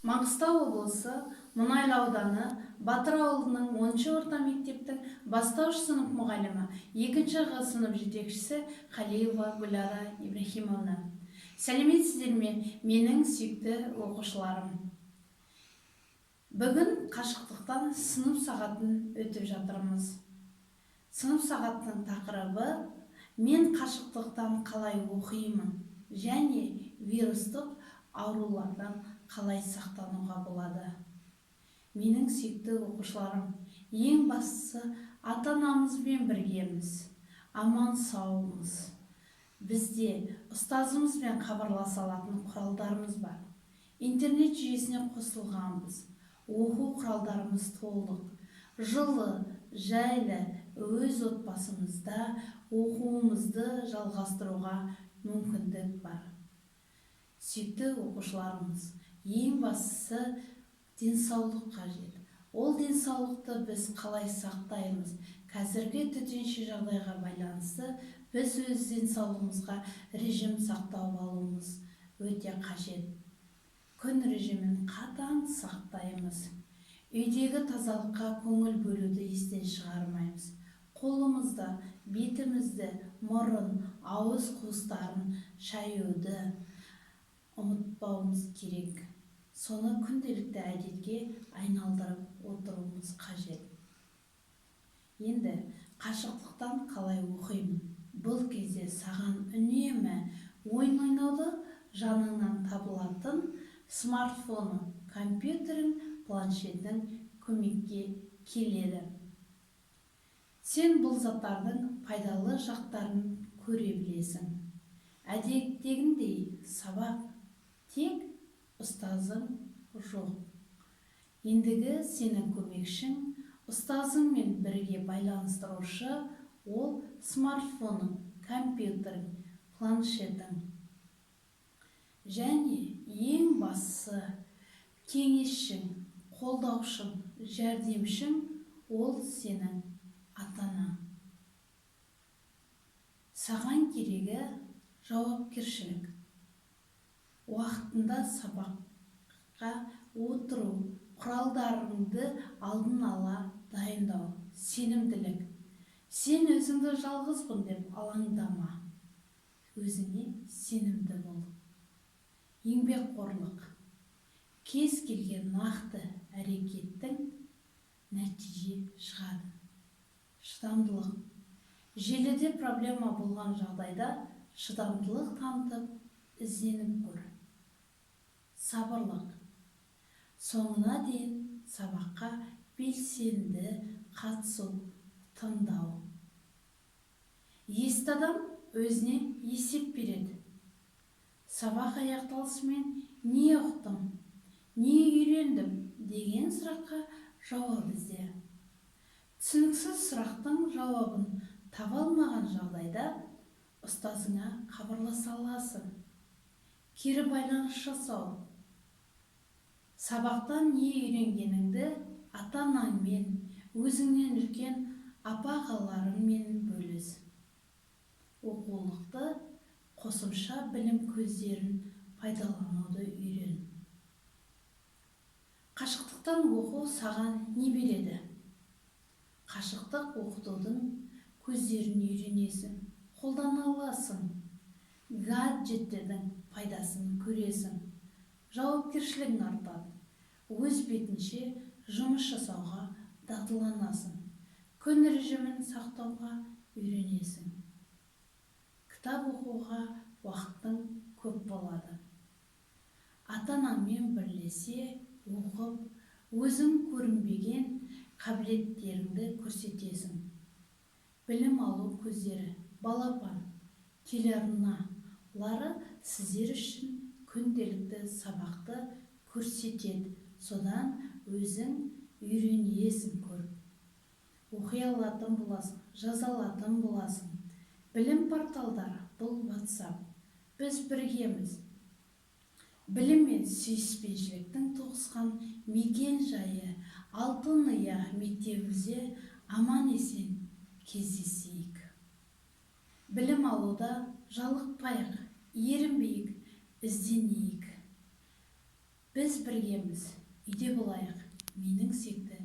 Маңғыстау облысы Мұнайлы ауданы Батыр ауылының 10-шы орта мектептің бастауыш сынып мұғалімі, 2-ші сынып жетекшісі Қалиева Гүлара Ибрахимовна. Сәлеметсіздер ме, менің сүйікті оқушыларым. Бүгін қашықтықтан сынып сағатын өтіп жатырмыз. Сынып сағаттың тақырыбы «Мен қашықтықтан қалай оқимын» және вирустық аурулардан қалай сақтануға болады. Менің сүйікті оқушыларым, ең бастысы ата-анамызбен біргеміз, аман саумыз. Бізде ұстазымызбен хабарласа алатын құралдарымыз бар. Интернет жүйесіне қосылғанбыз. Оқу құралдарымыз толық. Жылы, жайлы өз отбасымызда оқуымызды жалғастыруға мүмкіндік бар. Сүйікті оқушыларымыз, ең бастысы денсаулық қажет. Ол денсаулықты біз қалай сақтаймыз? Қазіргі төтенше жағдайға байланысты біз өз денсаулығымызға режим сақтап алуымыз өте қажет. Күн режимін қатаң сақтаймыз. Үйдегі тазалыққа көңіл бөлуді естен шығармаймыз. Қолымызды, бетімізді, мұрын, ауыз қуыстарын шаюды ұмытпауымыз керек. Соны күнделікті әдетке айналдырып отыруымыз қажет. Енді қашықтықтан қалай оқимын? Бұл кезде саған үнемі ойын ойнауды жаныңнан табылатын смартфоны, компьютерің, планшетің көмекке келеді. Сен бұл заттардың пайдалы жақтарын көре білесің. Әдеттегіндей сабақ тек ұстазың жоқ. Ендігі сенің көмекшің, ұстазыңмен бірге байланыстырушы ол смартфоның, компьютерің, планшетің. Және ең бастысы кеңесшің, қолдаушың, жәрдемшің ол сенің ата-анаң. Саған керегі жауапкершілік. Уақытында сабаққа отыру, құралдарыңды алдын ала дайындау, сенімділік. Сен өзіңді жалғызбын деп алаңдама. Өзіңе сенімді бол. Еңбекқорлық. Кез келген нақты әрекеттің нәтиже шығады. Шыдамдылық. Желіде проблема болған жағдайда шыдамдылық танытып ізденіп көр. Сабырлық. Соңына дейін сабаққа белсенді қатысу, тыңдау. Есті адам өзіне есеп береді. Сабақ аяқталысымен не ұқтым, не үйрендім деген сұраққа жауап ізде. Түсініксіз сұрақтың жауабын таба алмаған жағдайда ұстазыңа хабарласа аласың. Кері байланыс жасау. Сабақтан не үйренгеніңді ата-анаңмен, өзіңнен үлкен апа-ағаларыңмен бөліс. Оқулықты қосымша білім көздерін пайдалануды үйрен. Қашықтықтан оқу саған не береді? Қашықтық оқытудың көздерін үйренесің, қолдана аласың. Гаджеттердің пайдасын көресің. Жауапкершілігің артады. Өз бетінше жұмыс жасауға дағдыланасың. Күн режимін сақтауға үйренесің. Кітап оқуға уақыттың көп болады. Ата-анаңмен бірлесе оқып, өзің көрінбеген қабілеттеріңді көрсетесің. Білім алу көздері, балапан, телеарналары сіздер үшін күнделікті сабақты көрсетеді. Содан өзің үйренесің көріп. Оқи алатын боласың, жаза алатын боласың. Білім порталдары бұл WhatsApp. Біз біргеміз. Білім мен сүйіспеншіліктің тоғысқан мекен жайы Алтын Ұя мектебімізде аман есен кездесейік. Білім алуда жалықпайық, ерінбейік, ізденейік. Біз біргеміз, үйде болайық, менің сүйікті